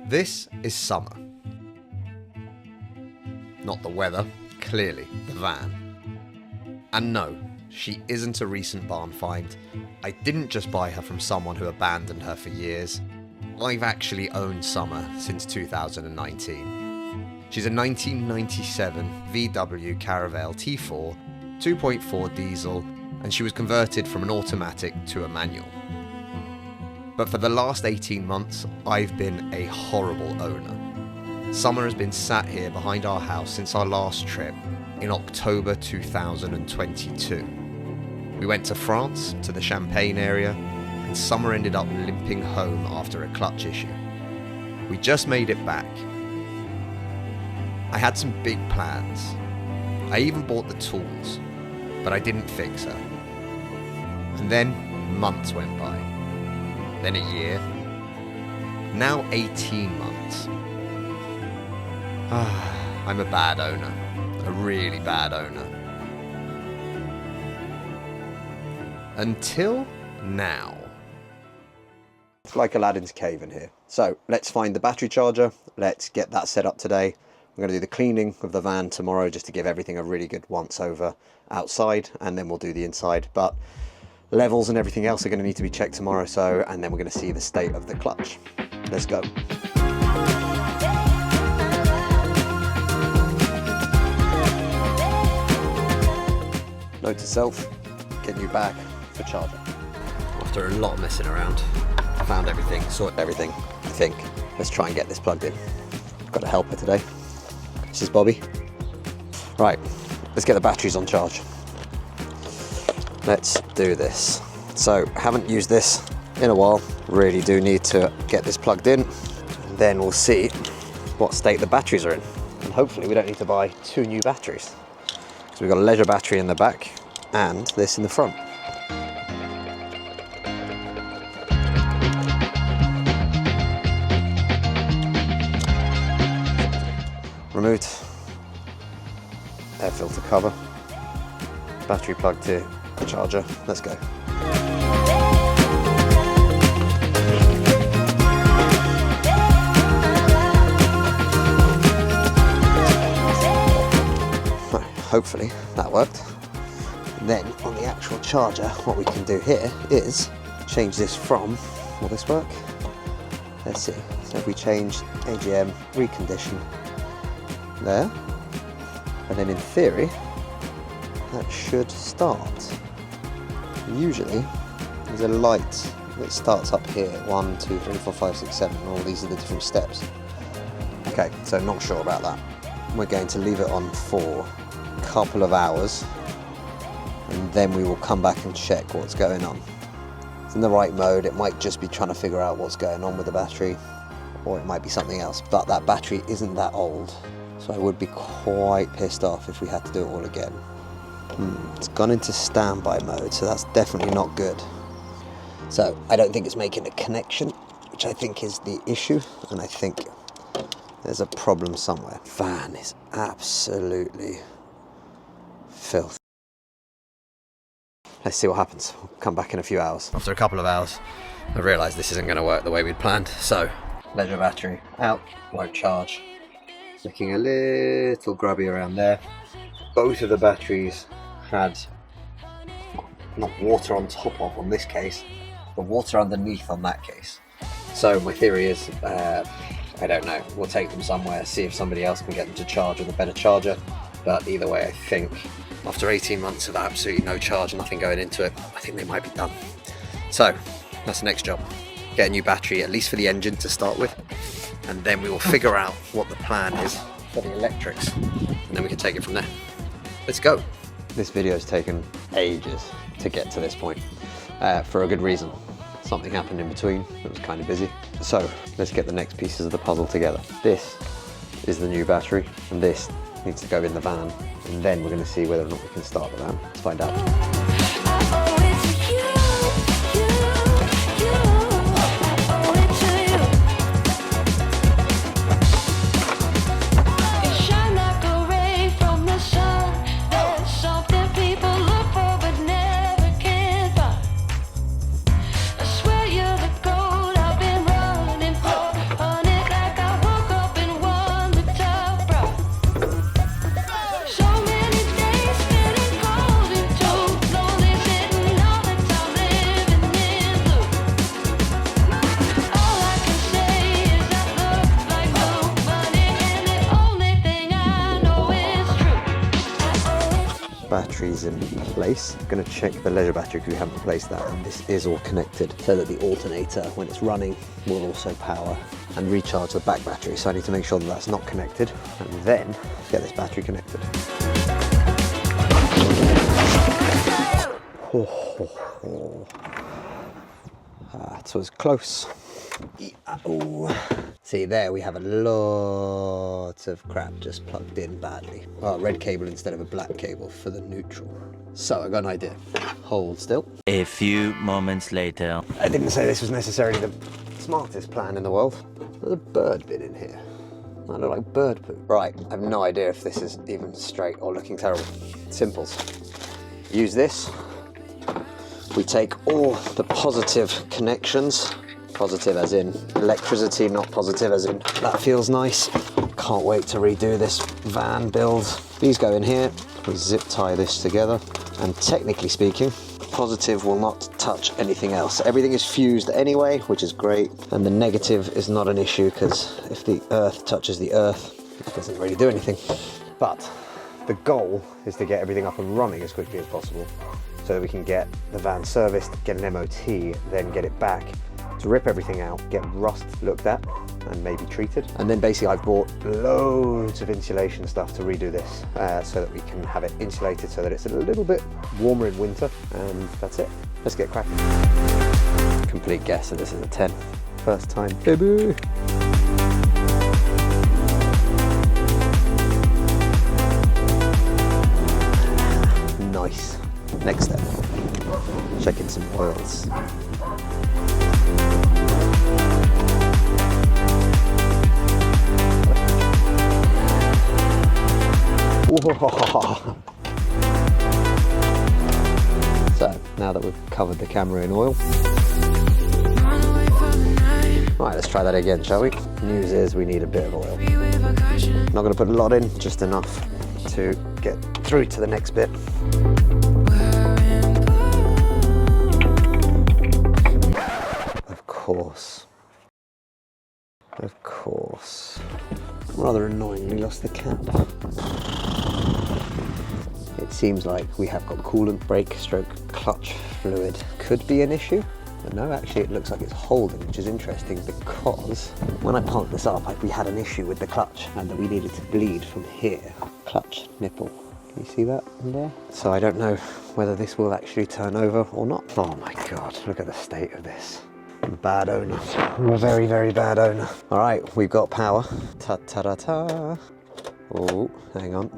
This is summer. Not the weather, clearly the van. And no, she isn't a recent barn find. I didn't just buy her from someone who abandoned her for years. I've actually owned Summer since 2019. She's a 1997 VW Caravelle T4, 2.4 diesel, and she was converted from an automatic to a manual. But for the last 18 months, I've been a horrible owner. Summer has been sat here behind our house since our last trip in October 2022. We went to France, to the Champagne area, and Summer ended up limping home after a clutch issue. We just made it back. I had some big plans. I even bought the tools, but I didn't fix her. And then months went by. Then a year. Now 18 months. I'm a bad owner. A really bad owner. Until now. It's like Aladdin's cave in here. So let's find the battery charger. Let's get that set up today. I'm going to do the cleaning of the van tomorrow just to give everything a really good once over outside, and then we'll do the inside. But levels and everything else are going to need to be checked tomorrow, and then we're going to see the state of the clutch. Let's go. Note to self, get new bag for charger. After a lot of messing around, I found everything, sorted everything, I think. Let's try and get this plugged in. Got a helper today. This is Bobby. Right, let's get the batteries on charge. Let's do this. So, haven't used this in a while. Really do need to get this plugged in. And then we'll see what state the batteries are in. And hopefully we don't need to buy 2 new batteries. So we've got a leisure battery in the back and this in the front. Removed air filter cover, battery plug to the charger. Let's go. Hopefully that worked. And then on the actual charger, what we can do here is change this from, will this work? Let's see. So if we change AGM, recondition there, and then in theory, that should start. Usually there's a light that starts up here, 1, 2, 3, 4, 5, 6, 7, and all these are the different steps. Okay, so not sure about that. We're going to leave it on for couple of hours and then we will come back and check what's going on. It's in the right mode. It might just be trying to figure out what's going on with the battery, or it might be something else, but that battery isn't that old, so I would be quite pissed off if we had to do it all again. It's gone into standby mode, so that's definitely not good. So I don't think it's making a connection, which I think is the issue, and I think there's a problem somewhere. Van is absolutely filth. Let's see what happens. We'll come back in a few hours. After a couple of hours, I realised this isn't going to work the way we'd planned. So, leisure battery out, won't charge. Looking a little grubby around there. Both of the batteries had not water on top of, on this case, but water underneath on that case. So my theory is, I don't know, we'll take them somewhere, see if somebody else can get them to charge with a better charger. But either way, I think after 18 months of absolutely no charge, nothing going into it, I think they might be done. So that's the next job. Get a new battery, at least for the engine to start with. And then we will figure out what the plan is for the electrics. And then we can take it from there. Let's go. This video has taken ages to get to this point, for a good reason. Something happened in between, it was kind of busy. So let's get the next pieces of the puzzle together. This is the new battery, and this needs to go in the van, and then we're going to see whether or not we can start the van. Let's find out. batteries in place. I'm going to check the leisure battery because we haven't replaced that, and this is all connected so that the alternator, when it's running, will also power and recharge the back battery. So I need to make sure that that's not connected, and then get this battery connected. That was close. See, there we have a lot of crap just plugged in badly. Oh, red cable instead of a black cable for the neutral. So I got an idea. Hold still. A few moments later. I didn't say this was necessarily the smartest plan in the world. There's a bird bit in here. I look like bird poop. Right, I have no idea if this is even straight or looking terrible. Simples. Use this. We take all the positive connections. Positive as in electricity, not positive as in that feels nice. Can't wait to redo this van build. These go in here. We zip tie this together. And technically speaking, positive will not touch anything else. Everything is fused anyway, which is great. And the negative is not an issue because if the earth touches the earth, it doesn't really do anything. But the goal is to get everything up and running as quickly as possible so that we can get the van serviced, get an MOT, then get it back, to rip everything out, get rust looked at and maybe treated. And then basically I've bought loads of insulation stuff to redo this so that we can have it insulated so that it's a little bit warmer in winter, and that's it. Let's get cracking. Complete guess that this is a 10. First time, baby. Nice. Next step, checking some oils. So, now that we've covered the camera in oil, right, let's try that again, shall we? News is we need a bit of oil. Not going to put a lot in, just enough to get through to the next bit. Of course. Rather annoyingly lost the cap. It seems like we have got coolant, brake, stroke, clutch fluid. Could be an issue, but no, actually it looks like it's holding, which is interesting because when I pumped this up, we had an issue with the clutch and that we needed to bleed from here. Clutch nipple. Can you see that in there? So I don't know whether this will actually turn over or not. Oh my God, look at the state of this. Bad owner. I'm a very, very bad owner. All right, we've got power. Ta-ta-ta-ta. Oh, hang on.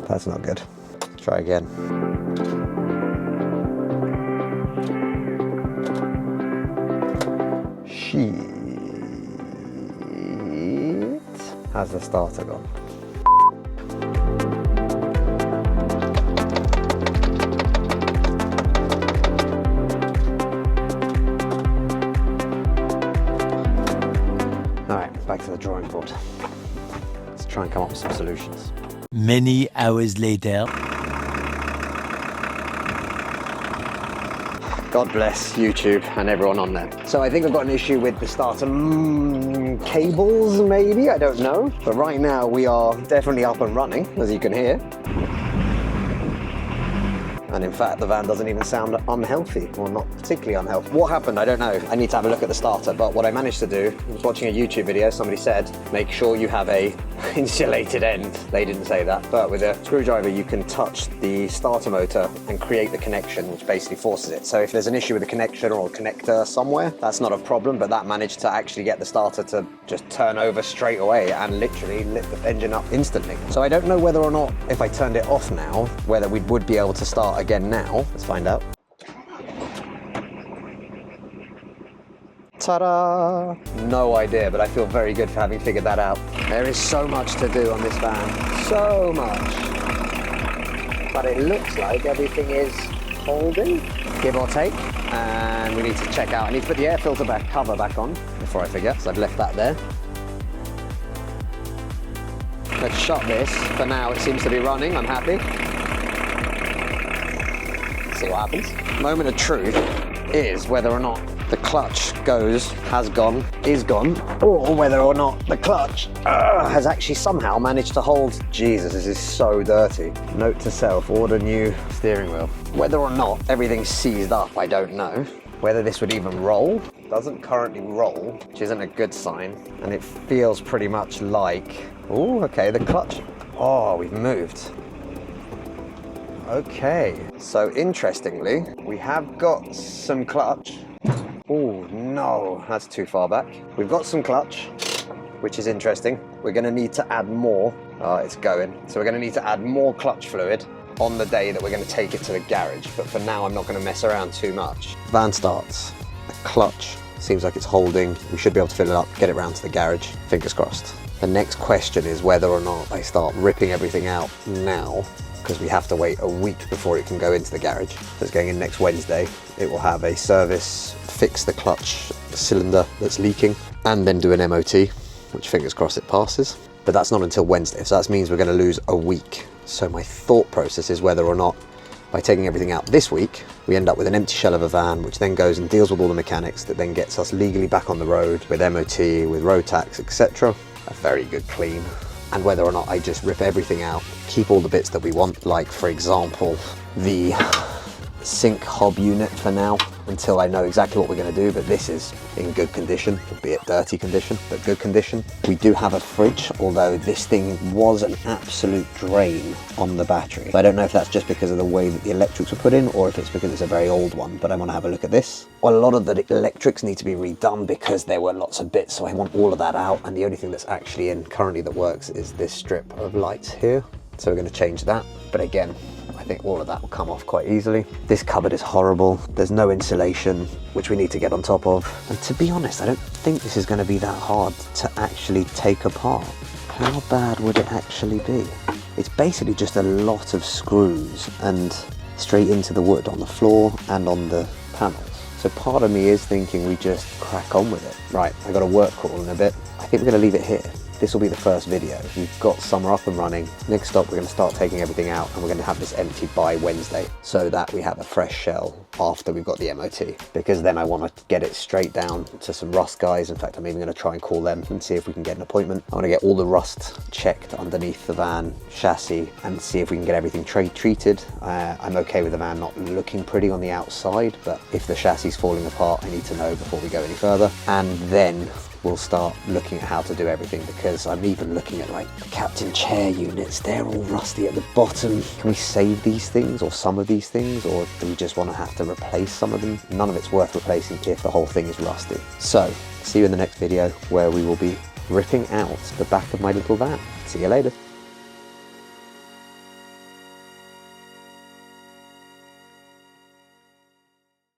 That's not good. Try again. Shit. How's the starter gone? Back to the drawing board. Let's try and come up with some solutions. Many hours later. God bless YouTube and everyone on there. So I think I've got an issue with the starter cables, maybe, I don't know. But right now we are definitely up and running, as you can hear. And in fact, the van doesn't even sound unhealthy, or not particularly unhealthy. What happened? I don't know. I need to have a look at the starter, but what I managed to do, I was watching a YouTube video, somebody said, make sure you have a insulated end. They didn't say that, but with a screwdriver, you can touch the starter motor and create the connection, which basically forces it. So if there's an issue with a connection or a connector somewhere, that's not a problem, but that managed to actually get the starter to just turn over straight away and literally lit the engine up instantly. So I don't know whether or not, if I turned it off now, whether we would be able to start again now. Let's find out. Ta-da! No idea, but I feel very good for having figured that out. There is so much to do on this van. So much. But it looks like everything is holding, give or take. And we need to check out. I need to put the air filter cover back on before I forget, because I've left that there. Let's shut this. For now, it seems to be running. I'm happy. See what happens. Moment of truth is whether or not the clutch has gone, is gone, or whether or not the clutch has actually somehow managed to hold. Jesus, this is so dirty. Note to self, order new steering wheel. Whether or not everything's seized up, I don't know. Whether this would even roll. Doesn't currently roll, which isn't a good sign. And it feels pretty much like, oh, okay, the clutch. Oh, we've moved. Okay, so interestingly, we have got some clutch. Oh no, that's too far back. We've got some clutch, which is interesting. We're gonna need to add more. Oh, it's going. So we're gonna need to add more clutch fluid on the day that we're gonna take it to the garage. But for now, I'm not gonna mess around too much. Van starts, the clutch seems like it's holding. We should be able to fill it up, get it round to the garage, fingers crossed. The next question is whether or not I start ripping everything out now, because we have to wait a week before it can go into the garage. So it's going in next Wednesday. It will have a service, fix the clutch cylinder that's leaking, and then do an MOT, which fingers crossed it passes. But that's not until Wednesday, so that means we're going to lose a week. So my thought process is whether or not by taking everything out this week, we end up with an empty shell of a van, which then goes and deals with all the mechanics, that then gets us legally back on the road with MOT, with road tax, etc. A very good clean. And whether or not I just rip everything out, keep all the bits that we want, like for example, the sink hob unit for now, until I know exactly what we're going to do. But this is in good condition, albeit dirty condition, but good condition. We do have a fridge, although this thing was an absolute drain on the battery. I don't know if that's just because of the way that the electrics were put in, or if it's because it's a very old one, but I want to have a look at this. Well, a lot of the electrics need to be redone because there were lots of bits, so I want all of that out, and the only thing that's actually in currently that works is this strip of lights here. So we're going to change that, but again, I think all of that will come off quite easily. This cupboard is horrible. There's no insulation, which we need to get on top of. And to be honest, I don't think this is going to be that hard to actually take apart. How bad would it actually be? It's basically just a lot of screws and straight into the wood on the floor and on the panels. So part of me is thinking we just crack on with it. Right, I got a work call in a bit. I think we're going to leave it here. This will be the first video. We've got summer up and running. Next stop, we're going to start taking everything out, and we're going to have this emptied by Wednesday so that we have a fresh shell after we've got the MOT, because then I want to get it straight down to some rust guys. In fact, I'm even going to try and call them and see if we can get an appointment. I want to get all the rust checked underneath the van chassis and see if we can get everything treated. I'm okay with the van not looking pretty on the outside, but if the chassis is falling apart, I need to know before we go any further. And then we'll start looking at how to do everything, because I'm even looking at like the captain chair units. They're all rusty at the bottom. Can we save these things, or some of these things, or do we just want to have to replace some of them? None of it's worth replacing if the whole thing is rusty. So see you in the next video, where we will be ripping out the back of my little van. See you later.